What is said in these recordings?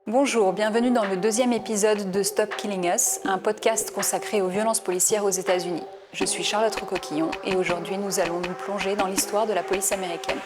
Bonjour, bienvenue dans le deuxième épisode de Stop Killing Us, un podcast consacré aux violences policières aux États-Unis. Je suis Charlotte Recoquillon et aujourd'hui nous allons nous plonger dans l'histoire de la police américaine.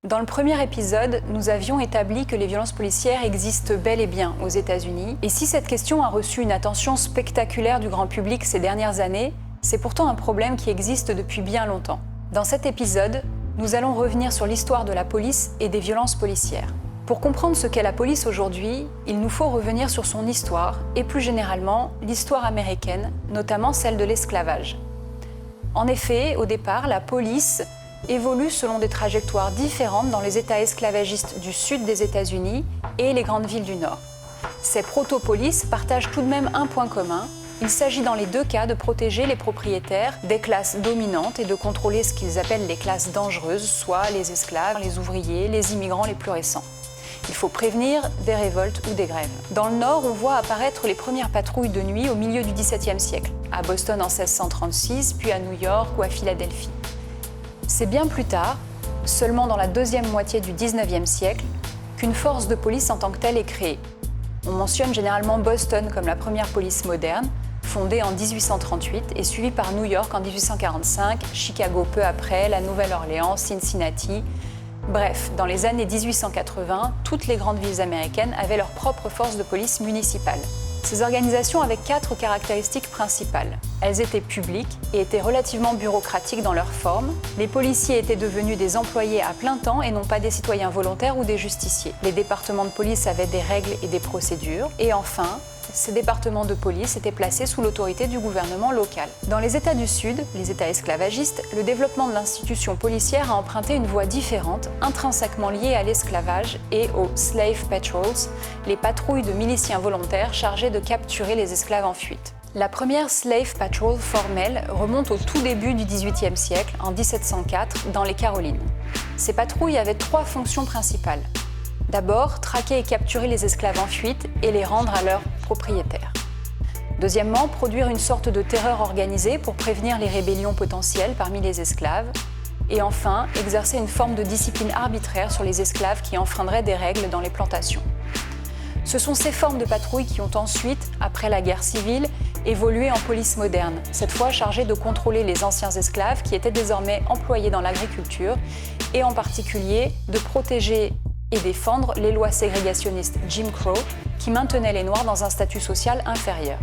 Dans le premier épisode, nous avions établi que les violences policières existent bel et bien aux États-Unis. Et si cette question a reçu une attention spectaculaire du grand public ces dernières années, c'est pourtant un problème qui existe depuis bien longtemps. Dans cet épisode, nous allons revenir sur l'histoire de la police et des violences policières. Pour comprendre ce qu'est la police aujourd'hui, il nous faut revenir sur son histoire et plus généralement l'histoire américaine, notamment celle de l'esclavage. En effet, au départ, la police évolue selon des trajectoires différentes dans les États esclavagistes du sud des États-Unis et les grandes villes du nord. Ces proto-polices partagent tout de même un point commun. Il s'agit dans les deux cas de protéger les propriétaires des classes dominantes et de contrôler ce qu'ils appellent les classes dangereuses, soit les esclaves, les ouvriers, les immigrants les plus récents. Il faut prévenir des révoltes ou des grèves. Dans le nord, on voit apparaître les premières patrouilles de nuit au milieu du XVIIe siècle, à Boston en 1636, puis à New York ou à Philadelphie. C'est bien plus tard, seulement dans la deuxième moitié du XIXe siècle, qu'une force de police en tant que telle est créée. On mentionne généralement Boston comme la première police moderne, fondée en 1838 et suivie par New York en 1845, Chicago peu après, la Nouvelle-Orléans, Cincinnati. Bref, dans les années 1880, toutes les grandes villes américaines avaient leur propre force de police municipale. Ces organisations avaient 4 caractéristiques principales. Elles étaient publiques et étaient relativement bureaucratiques dans leur forme. Les policiers étaient devenus des employés à plein temps et non pas des citoyens volontaires ou des justiciers. Les départements de police avaient des règles et des procédures. Et enfin, ces départements de police étaient placés sous l'autorité du gouvernement local. Dans les États du Sud, les États esclavagistes, le développement de l'institution policière a emprunté une voie différente, intrinsèquement liée à l'esclavage et aux slave patrols, les patrouilles de miliciens volontaires chargés de capturer les esclaves en fuite. La première slave patrol formelle remonte au tout début du XVIIIe siècle, en 1704, dans les Carolines. Ces patrouilles avaient 3 fonctions principales. D'abord, traquer et capturer les esclaves en fuite et les rendre à leurs propriétaires. Deuxièmement, produire une sorte de terreur organisée pour prévenir les rébellions potentielles parmi les esclaves. Et enfin, exercer une forme de discipline arbitraire sur les esclaves qui enfreindraient des règles dans les plantations. Ce sont ces formes de patrouilles qui ont ensuite, après la guerre civile, évolué en police moderne, cette fois chargée de contrôler les anciens esclaves qui étaient désormais employés dans l'agriculture et en particulier de protéger et défendre les lois ségrégationnistes Jim Crow qui maintenaient les Noirs dans un statut social inférieur.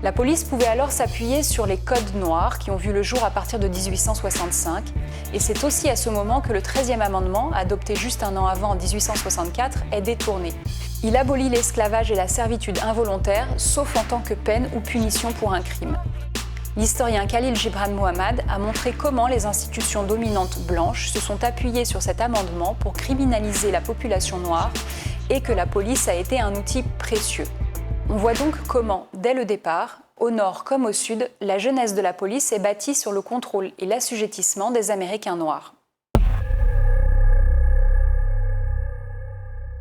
La police pouvait alors s'appuyer sur les codes noirs qui ont vu le jour à partir de 1865 et c'est aussi à ce moment que le 13e amendement, adopté juste un an avant en 1864, est détourné. Il abolit l'esclavage et la servitude involontaire, sauf en tant que peine ou punition pour un crime. L'historien Khalil Gibran Muhammad a montré comment les institutions dominantes blanches se sont appuyées sur cet amendement pour criminaliser la population noire et que la police a été un outil précieux. On voit donc comment, dès le départ, au nord comme au sud, la jeunesse de la police est bâtie sur le contrôle et l'assujettissement des Américains noirs.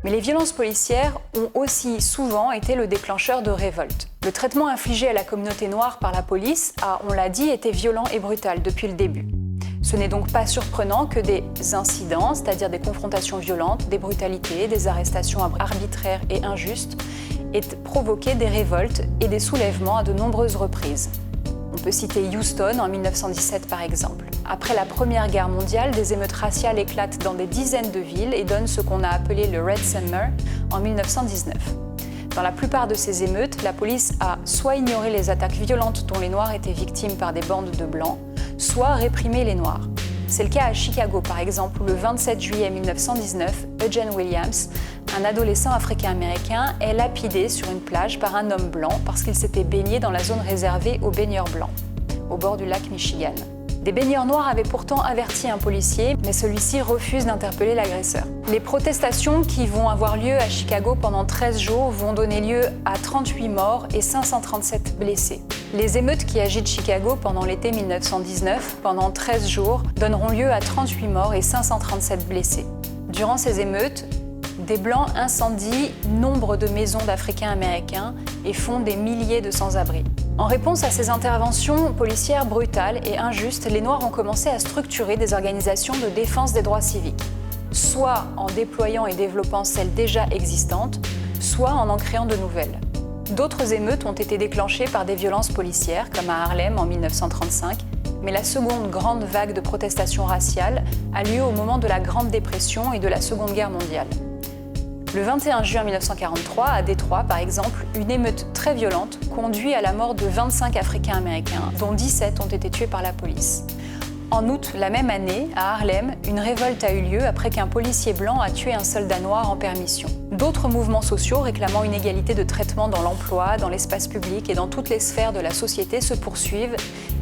Mais les violences policières ont aussi souvent été le déclencheur de révoltes. Le traitement infligé à la communauté noire par la police a, on l'a dit, été violent et brutal depuis le début. Ce n'est donc pas surprenant que des incidents, c'est-à-dire des confrontations violentes, des brutalités, des arrestations arbitraires et injustes, aient provoqué des révoltes et des soulèvements à de nombreuses reprises. On peut citer Houston en 1917 par exemple. Après la Première Guerre mondiale, des émeutes raciales éclatent dans des dizaines de villes et donnent ce qu'on a appelé le Red Summer en 1919. Dans la plupart de ces émeutes, la police a soit ignoré les attaques violentes dont les Noirs étaient victimes par des bandes de Blancs, soit réprimé les Noirs. C'est le cas à Chicago par exemple, où le 27 juillet 1919, Eugene Williams, un adolescent africain-américain, est lapidé sur une plage par un homme blanc parce qu'il s'était baigné dans la zone réservée aux baigneurs blancs, au bord du lac Michigan. Des baigneurs noirs avaient pourtant averti un policier, mais celui-ci refuse d'interpeller l'agresseur. Les protestations qui vont avoir lieu à Chicago pendant 13 jours vont donner lieu à 38 morts et 537 blessés. Les émeutes qui agitent Chicago pendant l'été 1919, pendant 13 jours, donneront lieu à 38 morts et 537 blessés. Durant ces émeutes, des Blancs incendient nombre de maisons d'Africains-Américains et font des milliers de sans-abri. En réponse à ces interventions policières brutales et injustes, les Noirs ont commencé à structurer des organisations de défense des droits civiques, soit en déployant et développant celles déjà existantes, soit en créant de nouvelles. D'autres émeutes ont été déclenchées par des violences policières, comme à Harlem en 1935, mais la seconde grande vague de protestations raciales a lieu au moment de la Grande Dépression et de la Seconde Guerre mondiale. Le 21 juin 1943, à Détroit par exemple, une émeute très violente conduit à la mort de 25 Africains-Américains, dont 17 ont été tués par la police. En août la même année, à Harlem, une révolte a eu lieu après qu'un policier blanc a tué un soldat noir en permission. D'autres mouvements sociaux réclamant une égalité de traitement dans l'emploi, dans l'espace public et dans toutes les sphères de la société se poursuivent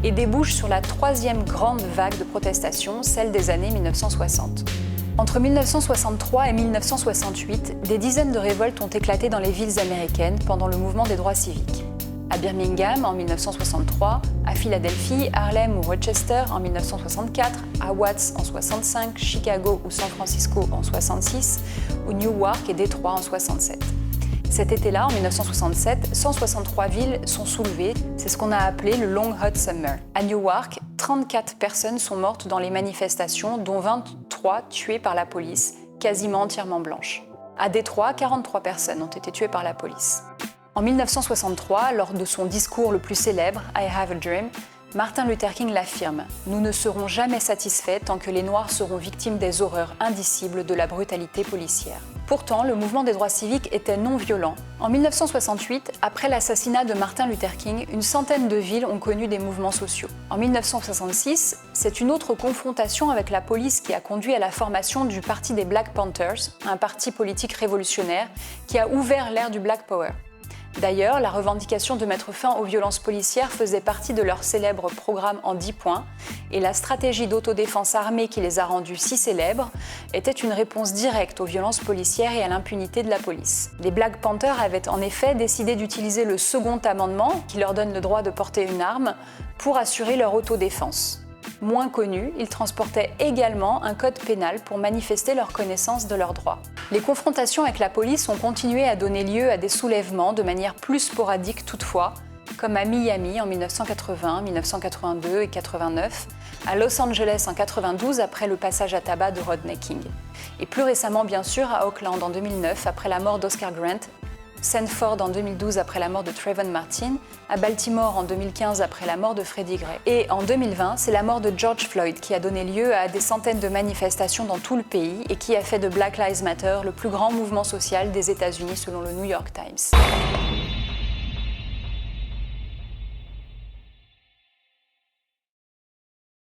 et débouchent sur la troisième grande vague de protestations, celle des années 1960. Entre 1963 et 1968, des dizaines de révoltes ont éclaté dans les villes américaines pendant le mouvement des droits civiques. À Birmingham en 1963, à Philadelphie, Harlem ou Rochester en 1964, à Watts en 65, Chicago ou San Francisco en 66, ou Newark et Détroit en 67. Cet été-là, en 1967, 163 villes sont soulevées, c'est ce qu'on a appelé le Long Hot Summer. À Newark, 34 personnes sont mortes dans les manifestations, dont 23 tuées par la police, quasiment entièrement blanches. À Détroit, 43 personnes ont été tuées par la police. En 1963, lors de son discours le plus célèbre, I Have a Dream, Martin Luther King l'affirme « Nous ne serons jamais satisfaits tant que les Noirs seront victimes des horreurs indicibles de la brutalité policière ». Pourtant, le mouvement des droits civiques était non violent. En 1968, après l'assassinat de Martin Luther King, une centaine de villes ont connu des mouvements sociaux. En 1966, c'est une autre confrontation avec la police qui a conduit à la formation du Parti des Black Panthers, un parti politique révolutionnaire qui a ouvert l'ère du Black Power. D'ailleurs, la revendication de mettre fin aux violences policières faisait partie de leur célèbre programme en 10 points, et la stratégie d'autodéfense armée qui les a rendus si célèbres était une réponse directe aux violences policières et à l'impunité de la police. Les Black Panthers avaient en effet décidé d'utiliser le second amendement, qui leur donne le droit de porter une arme, pour assurer leur autodéfense. Moins connus, ils transportaient également un code pénal pour manifester leur connaissance de leurs droits. Les confrontations avec la police ont continué à donner lieu à des soulèvements de manière plus sporadique toutefois, comme à Miami en 1980, 1982 et 1989, à Los Angeles en 1992 après le passage à tabac de Rodney King, et plus récemment bien sûr à Oakland en 2009 après la mort d'Oscar Grant, Sanford en 2012 après la mort de Trayvon Martin, à Baltimore en 2015 après la mort de Freddie Gray. Et en 2020, c'est la mort de George Floyd qui a donné lieu à des centaines de manifestations dans tout le pays et qui a fait de Black Lives Matter le plus grand mouvement social des États-Unis selon le New York Times.